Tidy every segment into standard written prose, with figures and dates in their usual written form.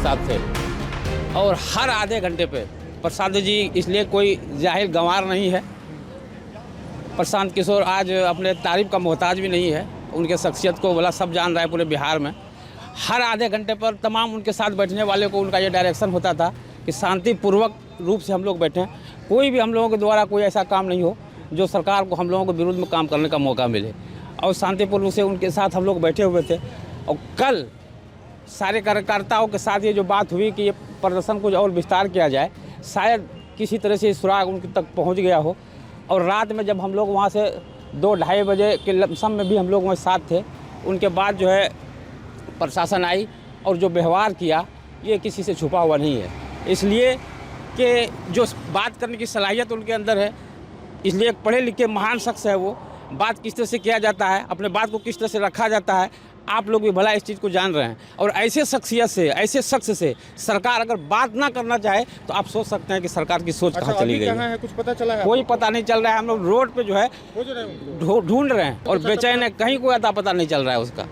साथ थे और हर आधे घंटे पे प्रशांत जी इसलिए कोई जाहिर गंवार नहीं है। प्रशांत किशोर आज अपने तारीफ का मोहताज भी नहीं है। उनके शख्सियत को बोला सब जान रहा है पूरे बिहार में। हर आधे घंटे पर तमाम उनके साथ बैठने वाले को उनका ये डायरेक्शन होता था कि शांतिपूर्वक रूप से हम लोग बैठें, कोई भी हम लोगों के द्वारा कोई ऐसा काम नहीं हो जो सरकार को हम लोगों के विरुद्ध में काम करने का मौका मिले। और शांतिपूर्वक से उनके साथ हम लोग बैठे हुए थे। और कल सारे कार्यकर्ताओं के साथ ये जो बात हुई कि ये प्रदर्शन कुछ और विस्तार किया जाए, शायद किसी तरह से सुराग उनके तक पहुंच गया हो। और रात में जब हम लोग वहाँ से 2-2:30 बजे के लमसम में भी हम लोग वहाँ साथ थे, उनके बाद जो है प्रशासन आई और जो व्यवहार किया ये किसी से छुपा हुआ नहीं है। इसलिए कि जो बात करने की सलाहियत उनके अंदर है, इसलिए एक पढ़े लिखे महान शख्स है वो। बात किस तरह से किया जाता है, अपने बात को किस तरह से रखा जाता है, आप लोग भी भला इस चीज़ को जान रहे हैं। और ऐसे शख्सियत से, ऐसे शख्स से सरकार अगर बात ना करना चाहे तो आप सोच सकते हैं कि सरकार की सोच कहाँ चली गई है। कुछ पता चला है? कोई पता नहीं चल रहा है। हम लोग रोड पे जो है ढूंढ रहे हैं और बेचैन है, कहीं कोई अता पता नहीं चल रहा है उसका।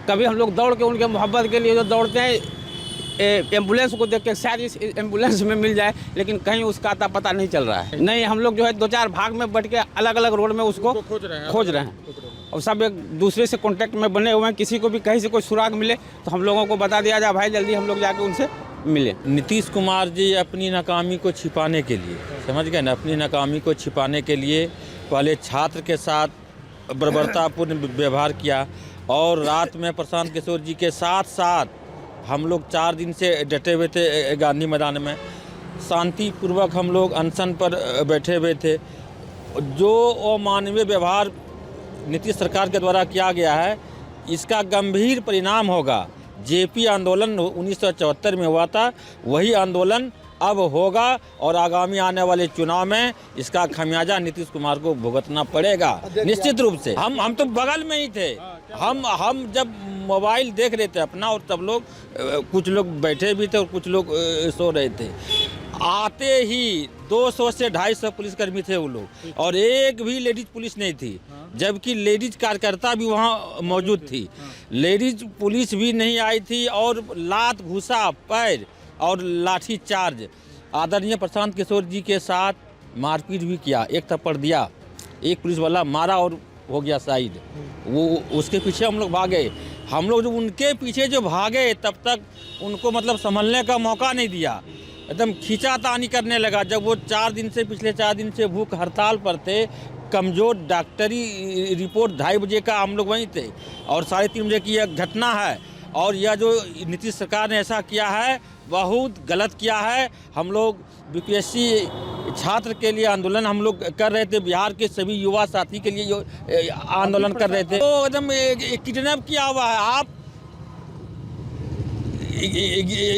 कभी हम लोग दौड़ के उनके मोहब्बत के लिए जो दौड़ते हैं एम्बुलेंस को देख के शायद इस एम्बुलेंस में मिल जाए, लेकिन कहीं उसका अता पता नहीं चल रहा है। नहीं, हम लोग जो है 2-4 भाग में बैठ के अलग अलग रोड में उसको खोज रहे हैं और सब एक दूसरे से कांटेक्ट में बने हुए हैं। किसी को भी कहीं से कोई सुराग मिले तो हम लोगों को बता दिया जाए, भाई जल्दी हम लोग जाके उनसे मिले। नीतीश कुमार जी अपनी नाकामी को छिपाने के लिए, समझ गए ना, अपनी नाकामी को छिपाने के लिए पहले छात्र के साथ बर्बरतापूर्ण व्यवहार किया और रात में प्रशांत किशोर जी के साथ हम लोग 4 दिन से डटे हुए थे गांधी मैदान में। शांतिपूर्वक हम लोग अनशन पर बैठे हुए थे। जो अमानवीय व्यवहार नीतीश सरकार के द्वारा किया गया है, इसका गंभीर परिणाम होगा। जेपी आंदोलन 1974 में हुआ था, वही आंदोलन अब होगा और आगामी आने वाले चुनाव में इसका खमियाजा नीतीश कुमार को भुगतना पड़ेगा निश्चित रूप से। हम तो बगल में ही थे। हम जब मोबाइल देख रहे थे अपना, और तब लोग कुछ लोग बैठे भी थे और कुछ लोग सो रहे थे। आते ही 200 से 250 पुलिसकर्मी थे वो लोग, और एक भी लेडीज पुलिस नहीं थी, जबकि लेडीज कार्यकर्ता भी वहाँ मौजूद थी। लेडीज पुलिस भी नहीं आई थी और लात घुसा पैर और लाठी चार्ज। आदरणीय प्रशांत किशोर जी के साथ मारपीट भी किया, एक थप्पड़ दिया, एक पुलिस वाला मारा और हो गया साइड। वो उसके पीछे हम लोग भागे। हम लोग जो उनके पीछे जो भागे तब तक उनको मतलब संभलने का मौका नहीं दिया, एकदम खींचातानी करने लगा। जब वो पिछले 4 दिन से भूख हड़ताल पर थे, कमज़ोर डॉक्टरी रिपोर्ट 2:30 बजे का हम लोग वहीं थे और 3:30 बजे की यह घटना है। और यह जो नीतीश सरकार ने ऐसा किया है बहुत गलत किया है। हम लोग बीपीएससी छात्र के लिए आंदोलन हम लोग कर रहे थे, बिहार के सभी युवा साथी के लिए आंदोलन कर रहे थे। तो एकदम किडनैप किया हुआ है, आप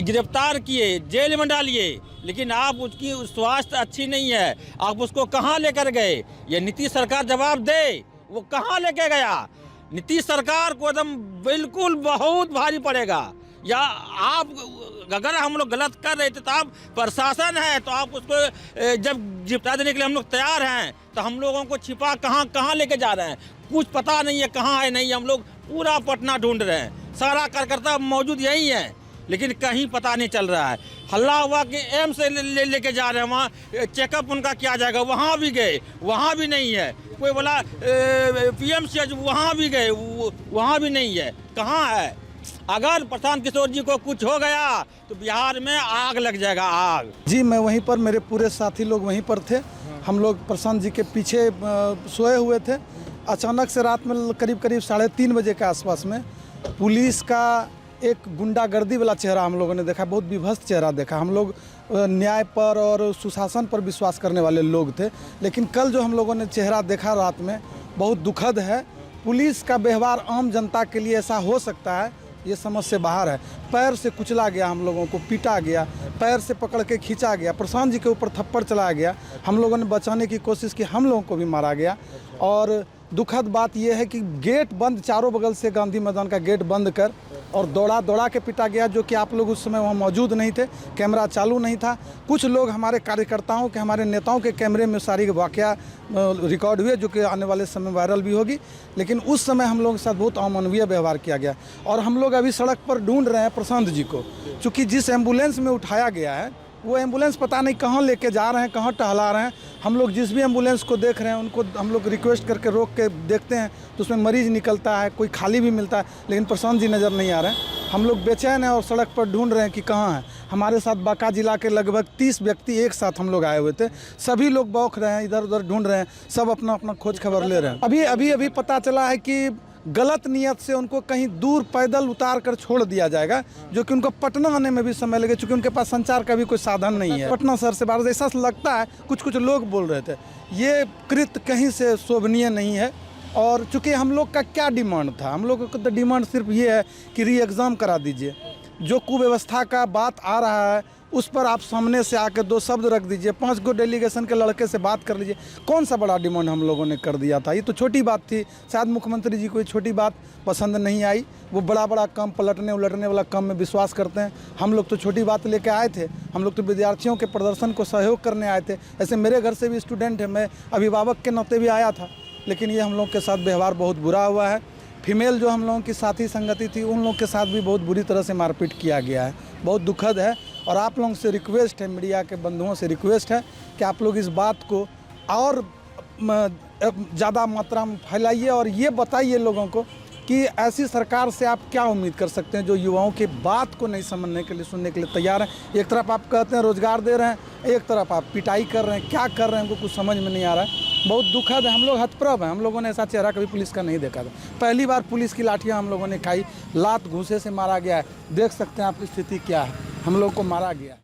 गिरफ्तार किए, जेल में डालिए, लेकिन आप उसकी स्वास्थ्य अच्छी नहीं है, आप उसको कहाँ लेकर गए? ये नीतीश सरकार जवाब दे, वो कहाँ लेके गया? नीतीश सरकार को एकदम बिल्कुल बहुत भारी पड़ेगा। या आप अगर हम लोग गलत कर रहे थे तो आप प्रशासन है, तो आप उसको जब गिरफ्तार देने के लिए हम लोग तैयार हैं, तो हम लोगों को छिपा कहाँ लेके जा रहे हैं? कुछ पता नहीं है कहाँ है नहीं। हम लोग पूरा पटना ढूंढ रहे हैं, सारा कार्यकर्ता मौजूद यही है, लेकिन कहीं पता नहीं चल रहा है। हल्ला हुआ कि एम्स से लेके जा रहे हैं, वहाँ चेकअप उनका किया जाएगा, वहाँ भी गए, वहाँ भी नहीं है। कोई बोला पीएमसीएच, वहाँ भी गए, वहाँ भी नहीं है। कहाँ है? अगर प्रशांत किशोर जी को कुछ हो गया तो बिहार में आग लग जाएगा, आग। जी, मैं वहीं पर, मेरे पूरे साथी लोग वहीं पर थे। हम लोग प्रशांत जी के पीछे सोए हुए थे। अचानक से रात में करीब 3:30 बजे के आसपास में पुलिस का एक गुंडागर्दी वाला चेहरा हम लोगों ने देखा, बहुत विभत्स चेहरा देखा। हम लोग न्याय पर और सुशासन पर विश्वास करने वाले लोग थे, लेकिन कल जो हम लोगों ने चेहरा देखा रात में बहुत दुखद है। पुलिस का व्यवहार आम जनता के लिए ऐसा हो सकता है, ये समझ से बाहर है। पैर से कुचला गया, हम लोगों को पीटा गया, पैर से पकड़ के खींचा गया, प्रशांत जी के ऊपर थप्पड़ चलाया गया। हम लोगों ने बचाने की कोशिश की, हम लोगों को भी मारा गया। और दुखद बात यह है कि गेट बंद, चारों बगल से गांधी मैदान का गेट बंद कर और दौड़ा दौड़ा के पिटा गया, जो कि आप लोग उस समय वहाँ मौजूद नहीं थे, कैमरा चालू नहीं था। कुछ लोग हमारे कार्यकर्ताओं के, हमारे नेताओं के कैमरे में सारी वाक़या रिकॉर्ड हुए, जो कि आने वाले समय वायरल भी होगी। लेकिन उस समय हम लोगों के साथ बहुत अमानवीय व्यवहार किया गया और हम लोग अभी सड़क पर ढूंढ रहे हैं प्रशांत जी को, चूँकि जिस एम्बुलेंस में उठाया गया है वो एम्बुलेंस पता नहीं कहाँ लेके जा रहे हैं, कहाँ टहला रहे हैं। हम लोग जिस भी एम्बुलेंस को देख रहे हैं उनको हम लोग रिक्वेस्ट करके रोक के देखते हैं तो उसमें मरीज़ निकलता है, कोई खाली भी मिलता है, लेकिन प्रशांत जी नज़र नहीं आ रहे हैं। हम लोग बेचैन हैं और सड़क पर ढूंढ रहे हैं कि कहाँ है। हमारे साथ बांका जिला के लगभग 30 व्यक्ति एक साथ हम लोग आए हुए थे, सभी लोग बौख रहे हैं, इधर उधर ढूंढ रहे हैं, सब अपना अपना खोज खबर ले रहे हैं। अभी पता चला है कि गलत नियत से उनको कहीं दूर पैदल उतार कर छोड़ दिया जाएगा, जो कि उनको पटना आने में भी समय लगे, क्योंकि उनके पास संचार का भी कोई साधन नहीं है। पटना शहर से बाहर ऐसा लगता है, कुछ लोग बोल रहे थे ये कृत्य कहीं से शोभनीय नहीं है। और चूँकि हम लोग का क्या डिमांड था, हम लोग का तो डिमांड सिर्फ ये है कि री एग्ज़ाम करा दीजिए। जो कुव्यवस्था का बात आ रहा है उस पर आप सामने से आकर 2 शब्द रख दीजिए, 5 गो डेलीगेशन के लड़के से बात कर लीजिए। कौन सा बड़ा डिमांड हम लोगों ने कर दिया था? ये तो छोटी बात थी। शायद मुख्यमंत्री जी को ये छोटी बात पसंद नहीं आई, वो बड़ा काम पलटने उलटने वाला काम में विश्वास करते हैं। हम लोग तो छोटी बात लेके आए थे, हम लोग तो विद्यार्थियों के प्रदर्शन को सहयोग करने आए थे। ऐसे मेरे घर से भी स्टूडेंट है, मैं अभिभावक के नाते भी आया था, लेकिन ये हम लोग के साथ व्यवहार बहुत बुरा हुआ है। फीमेल जो हम लोगों की साथी संगति थी उन लोग के साथ भी बहुत बुरी तरह से मारपीट किया गया है, बहुत दुखद है। और आप लोगों से रिक्वेस्ट है, मीडिया के बंधुओं से रिक्वेस्ट है कि आप लोग इस बात को और ज़्यादा मात्रा में फैलाइए और ये बताइए लोगों को कि ऐसी सरकार से आप क्या उम्मीद कर सकते हैं जो युवाओं की बात को नहीं समझने के लिए, सुनने के लिए तैयार हैं। एक तरफ आप कहते हैं रोज़गार दे रहे हैं, एक तरफ आप पिटाई कर रहे हैं, क्या कर रहे हैं उनको कुछ समझ में नहीं आ रहा है। बहुत दुखद है, हम लोग हतप्रभ हैं। हम लोगों ने ऐसा चेहरा कभी पुलिस का नहीं देखा था, पहली बार पुलिस की लाठियाँ हम लोगों ने खाई, लात घूंसे से मारा गया है। देख सकते हैं आप स्थिति क्या है, हम लोग को मारा गया है।